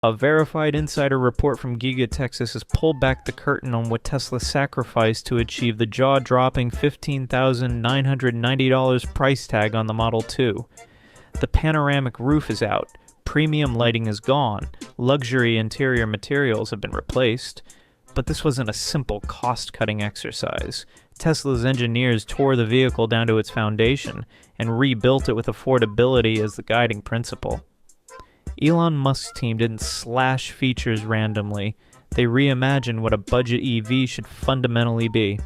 A verified insider report from Giga Texas has pulled back the curtain on what Tesla sacrificed to achieve the jaw-dropping $15,990 price tag on the Model 2. The panoramic roof is out, premium lighting is gone, luxury interior materials have been replaced. But this wasn't a simple cost-cutting exercise. Tesla's engineers tore the vehicle down to its foundation and rebuilt it with affordability as the guiding principle. Elon Musk's team didn't slash features randomly. They reimagined what a budget EV should fundamentally be.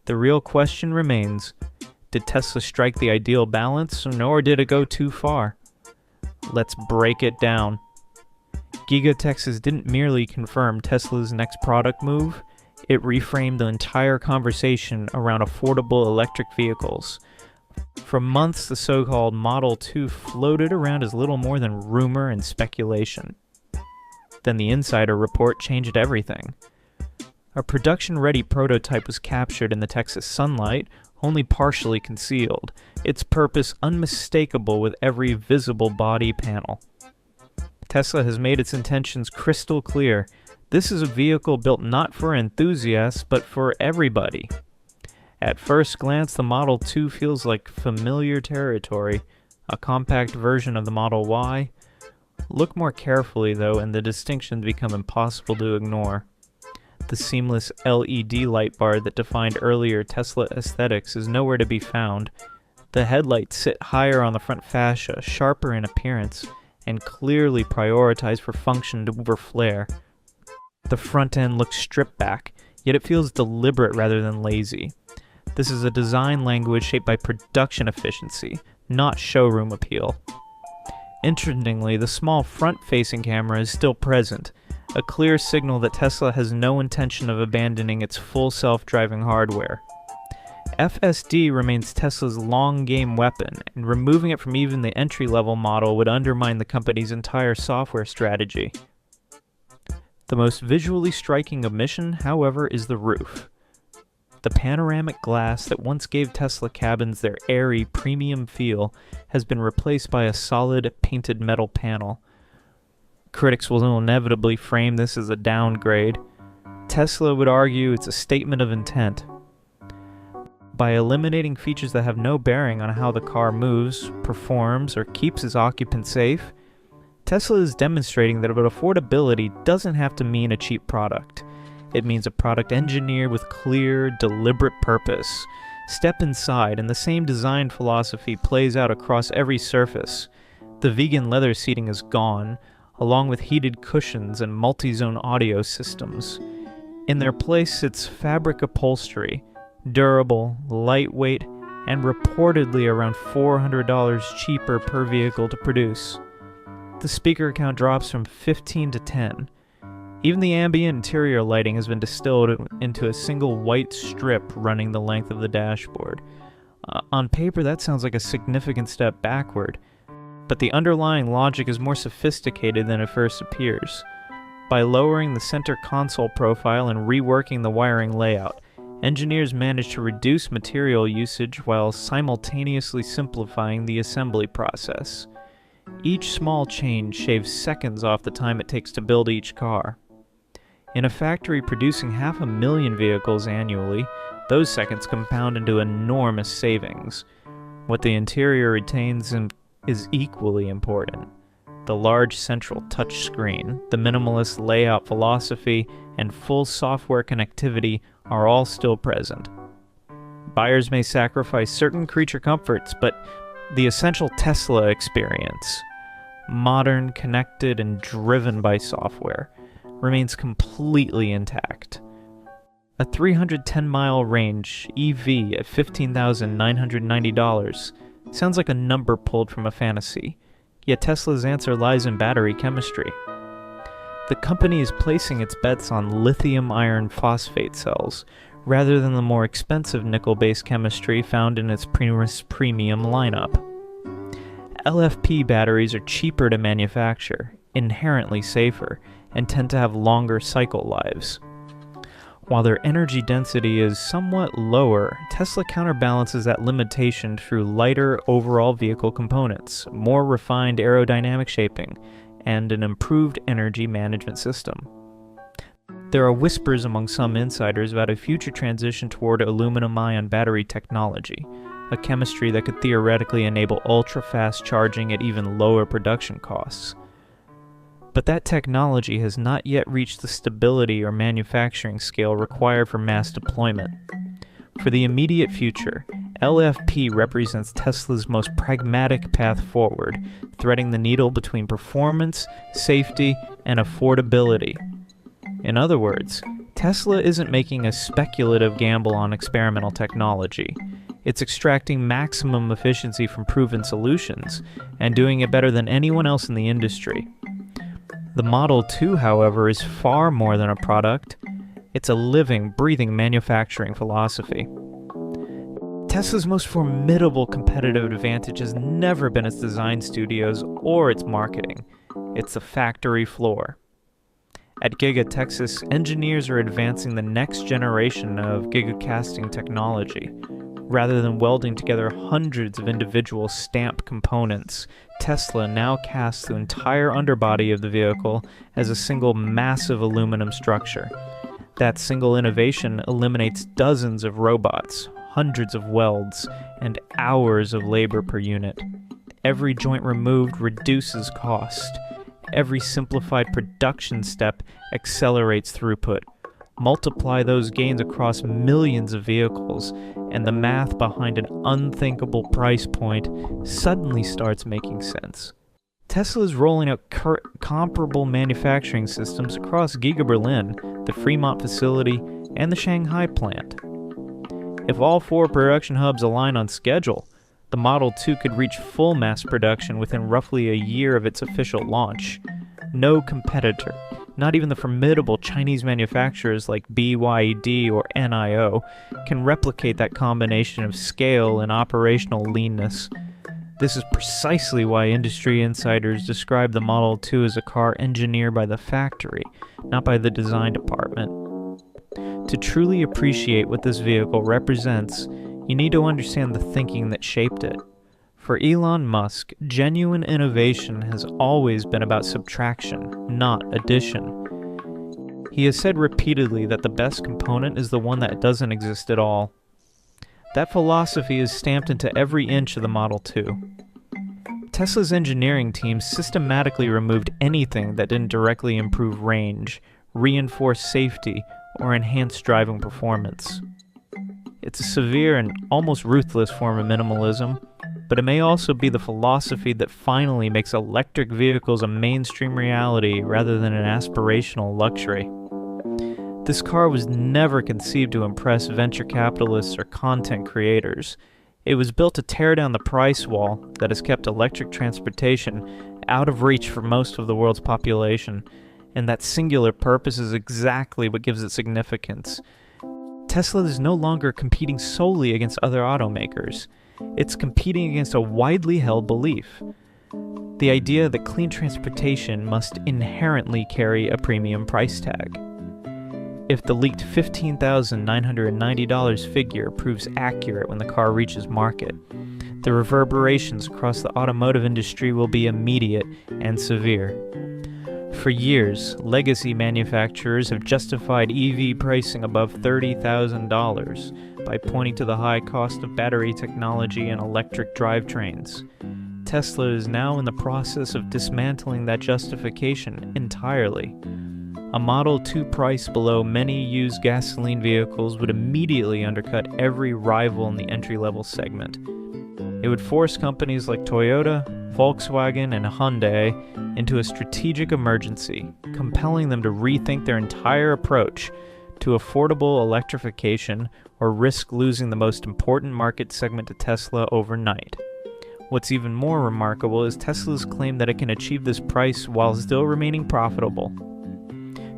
The real question remains, did Tesla strike the ideal balance, or did it go too far? Let's break it down. Giga Texas didn't merely confirm Tesla's next product move, it reframed the entire conversation around affordable electric vehicles. For months, the so-called Model 2 floated around as little more than rumor and speculation. Then the insider report changed everything. A production-ready prototype was captured in the Texas sunlight, only partially concealed, its purpose unmistakable with every visible body panel. Tesla has made its intentions crystal clear. This is a vehicle built not for enthusiasts, but for everybody. At first glance, the Model 2 feels like familiar territory, a compact version of the Model Y. Look more carefully, though, and the distinctions become impossible to ignore. The seamless LED light bar that defined earlier Tesla aesthetics is nowhere to be found. The headlights sit higher on the front fascia, sharper in appearance, and clearly prioritized for function over flair. The front end looks stripped back, yet it feels deliberate rather than lazy. This is a design language shaped by production efficiency, not showroom appeal. Interestingly, the small front-facing camera is still present, a clear signal that Tesla has no intention of abandoning its full self-driving hardware. FSD remains Tesla's long-game weapon, and removing it from even the entry-level model would undermine the company's entire software strategy. The most visually striking omission, however, is the roof. The panoramic glass that once gave Tesla cabins their airy, premium feel has been replaced by a solid, painted metal panel. Critics will inevitably frame this as a downgrade. Tesla would argue it's a statement of intent. By eliminating features that have no bearing on how the car moves, performs, or keeps its occupants safe, Tesla is demonstrating that affordability doesn't have to mean a cheap product. It means a product engineered with clear, deliberate purpose. Step inside, and the same design philosophy plays out across every surface. The vegan leather seating is gone, along with heated cushions and multi-zone audio systems. In their place sits fabric upholstery, durable, lightweight, and reportedly around $400 cheaper per vehicle to produce. The speaker count drops from 15 to 10. Even the ambient interior lighting has been distilled into a single white strip running the length of the dashboard. On paper, that sounds like a significant step backward, but the underlying logic is more sophisticated than it first appears. By lowering the center console profile and reworking the wiring layout, engineers managed to reduce material usage while simultaneously simplifying the assembly process. Each small change shaves seconds off the time it takes to build each car. In a factory producing 500,000 vehicles annually, those seconds compound into enormous savings. What the interior retains is equally important. The large central touchscreen, the minimalist layout philosophy, and full software connectivity are all still present. Buyers may sacrifice certain creature comforts, but the essential Tesla experience, modern, connected, and driven by software, remains completely intact. A 310-mile range EV at $15,990 sounds like a number pulled from a fantasy, yet Tesla's answer lies in battery chemistry. The company is placing its bets on lithium iron phosphate cells, rather than the more expensive nickel-based chemistry found in its premium lineup. LFP batteries are cheaper to manufacture, inherently safer, and tend to have longer cycle lives. While their energy density is somewhat lower, Tesla counterbalances that limitation through lighter overall vehicle components, more refined aerodynamic shaping, and an improved energy management system. There are whispers among some insiders about a future transition toward aluminum-ion battery technology, a chemistry that could theoretically enable ultra-fast charging at even lower production costs. But that technology has not yet reached the stability or manufacturing scale required for mass deployment. For the immediate future, LFP represents Tesla's most pragmatic path forward, threading the needle between performance, safety, and affordability. In other words, Tesla isn't making a speculative gamble on experimental technology. It's extracting maximum efficiency from proven solutions, and doing it better than anyone else in the industry. The Model 2, however, is far more than a product. It's a living, breathing manufacturing philosophy. Tesla's most formidable competitive advantage has never been its design studios or its marketing. It's the factory floor. At Giga Texas, engineers are advancing the next generation of gigacasting technology. Rather than welding together hundreds of individual stamp components, Tesla now casts the entire underbody of the vehicle as a single massive aluminum structure. That single innovation eliminates dozens of robots, hundreds of welds, and hours of labor per unit. Every joint removed reduces cost. Every simplified production step accelerates throughput. Multiply those gains across millions of vehicles, and the math behind an unthinkable price point suddenly starts making sense. Tesla is rolling out comparable manufacturing systems across Giga Berlin, the Fremont facility, and the Shanghai plant. If all 4 production hubs align on schedule, the Model 2 could reach full mass production within roughly a year of its official launch. No competitor, not even the formidable Chinese manufacturers like BYD or NIO, can replicate that combination of scale and operational leanness. This is precisely why industry insiders describe the Model 2 as a car engineered by the factory, not by the design department. To truly appreciate what this vehicle represents, you need to understand the thinking that shaped it. For Elon Musk, genuine innovation has always been about subtraction, not addition. He has said repeatedly that the best component is the one that doesn't exist at all. That philosophy is stamped into every inch of the Model 2. Tesla's engineering team systematically removed anything that didn't directly improve range, reinforce safety, or enhance driving performance. It's a severe and almost ruthless form of minimalism, but it may also be the philosophy that finally makes electric vehicles a mainstream reality rather than an aspirational luxury. This car was never conceived to impress venture capitalists or content creators. It was built to tear down the price wall that has kept electric transportation out of reach for most of the world's population, and that singular purpose is exactly what gives it significance. Tesla is no longer competing solely against other automakers. It's competing against a widely held belief. The idea that clean transportation must inherently carry a premium price tag. If the leaked $15,990 figure proves accurate when the car reaches market, the reverberations across the automotive industry will be immediate and severe. For years, legacy manufacturers have justified EV pricing above $30,000 by pointing to the high cost of battery technology and electric drivetrains. Tesla is now in the process of dismantling that justification entirely. A Model 2 price below many used gasoline vehicles would immediately undercut every rival in the entry-level segment. It would force companies like Toyota, Volkswagen, and Hyundai into a strategic emergency, compelling them to rethink their entire approach to affordable electrification or risk losing the most important market segment to Tesla overnight. What's even more remarkable is Tesla's claim that it can achieve this price while still remaining profitable.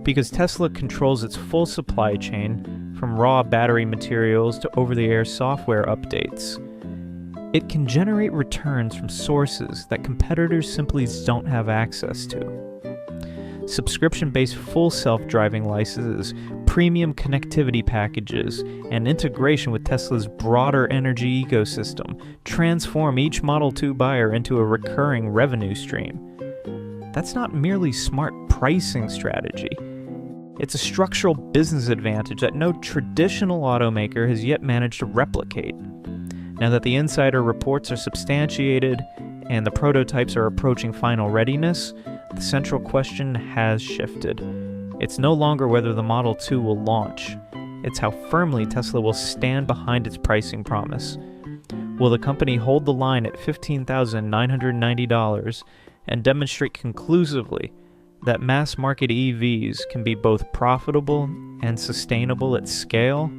Because Tesla controls its full supply chain, from raw battery materials to over-the-air software updates, it can generate returns from sources that competitors simply don't have access to. Subscription-based full self-driving licenses, premium connectivity packages, and integration with Tesla's broader energy ecosystem transform each Model 2 buyer into a recurring revenue stream. that's not merely smart pricing strategy. It's a structural business advantage that no traditional automaker has yet managed to replicate. Now that the insider reports are substantiated and the prototypes are approaching final readiness, the central question has shifted. It's no longer whether the Model 2 will launch. It's how firmly Tesla will stand behind its pricing promise. Will the company hold the line at $15,990 and demonstrate conclusively that mass-market EVs can be both profitable and sustainable at scale?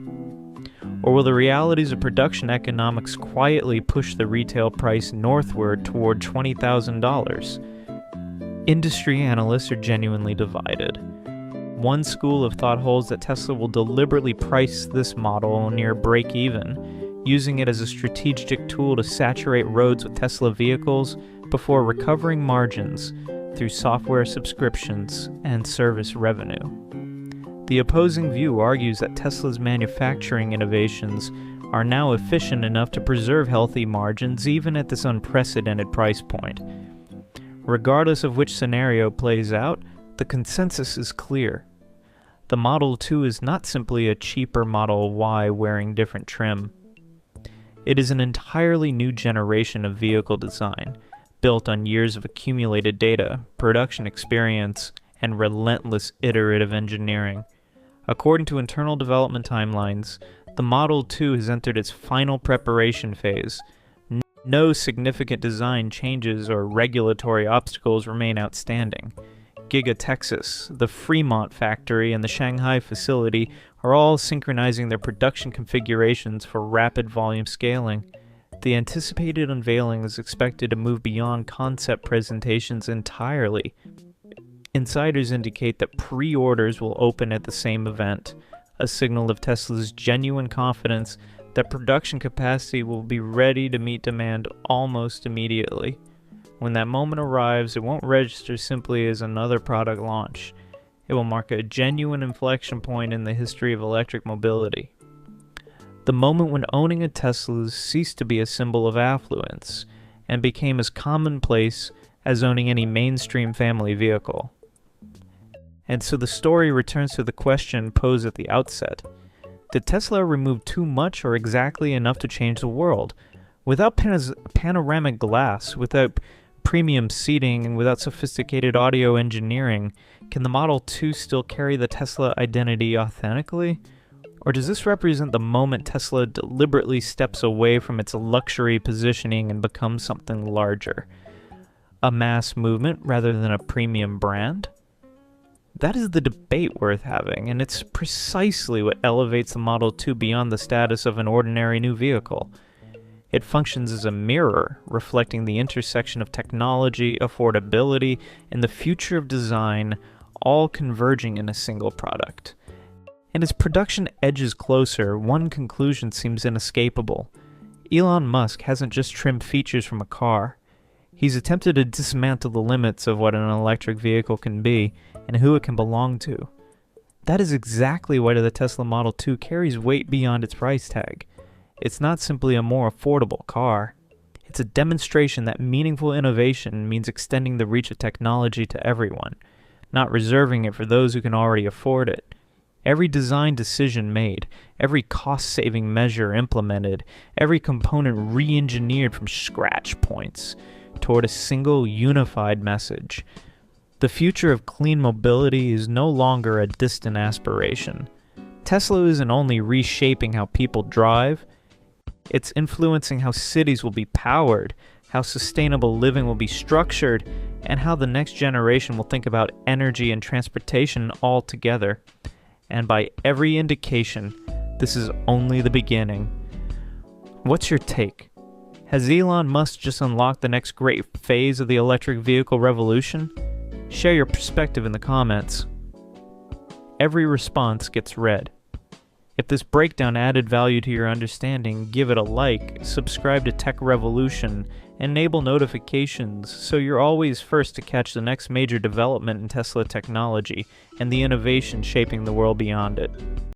Or will the realities of production economics quietly push the retail price northward toward $20,000? Industry analysts are genuinely divided. One school of thought holds that Tesla will deliberately price this model near break-even, using it as a strategic tool to saturate roads with Tesla vehicles before recovering margins through software subscriptions and service revenue. The opposing view argues that Tesla's manufacturing innovations are now efficient enough to preserve healthy margins even at this unprecedented price point. Regardless of which scenario plays out, the consensus is clear. The Model 2 is not simply a cheaper Model Y wearing different trim. It is an entirely new generation of vehicle design, built on years of accumulated data, production experience, and relentless iterative engineering. According to internal development timelines, the Model 2 has entered its final preparation phase. No significant design changes or regulatory obstacles remain outstanding. Giga Texas, the Fremont factory, and the Shanghai facility are all synchronizing their production configurations for rapid volume scaling. The anticipated unveiling is expected to move beyond concept presentations entirely. Insiders indicate that pre-orders will open at the same event, a signal of Tesla's genuine confidence that production capacity will be ready to meet demand almost immediately. When that moment arrives, it won't register simply as another product launch. It will mark a genuine inflection point in the history of electric mobility. The moment when owning a Tesla ceased to be a symbol of affluence and became as commonplace as owning any mainstream family vehicle. And so the story returns to the question posed at the outset. Did Tesla remove too much or exactly enough to change the world? Without panoramic glass, without premium seating, and without sophisticated audio engineering, can the Model 2 still carry the Tesla identity authentically? Or does this represent the moment Tesla deliberately steps away from its luxury positioning and becomes something larger? A mass movement rather than a premium brand? That is the debate worth having, and it's precisely what elevates the Model 2 beyond the status of an ordinary new vehicle. It functions as a mirror, reflecting the intersection of technology, affordability, and the future of design, all converging in a single product. And as production edges closer, one conclusion seems inescapable. Elon Musk hasn't just trimmed features from a car. He's attempted to dismantle the limits of what an electric vehicle can be and who it can belong to. That is exactly why the Tesla Model 2 carries weight beyond its price tag. It's not simply a more affordable car. It's a demonstration that meaningful innovation means extending the reach of technology to everyone, not reserving it for those who can already afford it. Every design decision made, every cost-saving measure implemented, every component re-engineered from scratch points toward a single unified message. The future of clean mobility is no longer a distant aspiration. Tesla isn't only reshaping how people drive, it's influencing how cities will be powered, how sustainable living will be structured, and how the next generation will think about energy and transportation all together. And by every indication, this is only the beginning. What's your take? Has Elon Musk just unlocked the next great phase of the electric vehicle revolution? Share your perspective in the comments. Every response gets read. If this breakdown added value to your understanding, give it a like, subscribe to Tech Revolution, and enable notifications so you're always first to catch the next major development in Tesla technology and the innovation shaping the world beyond it.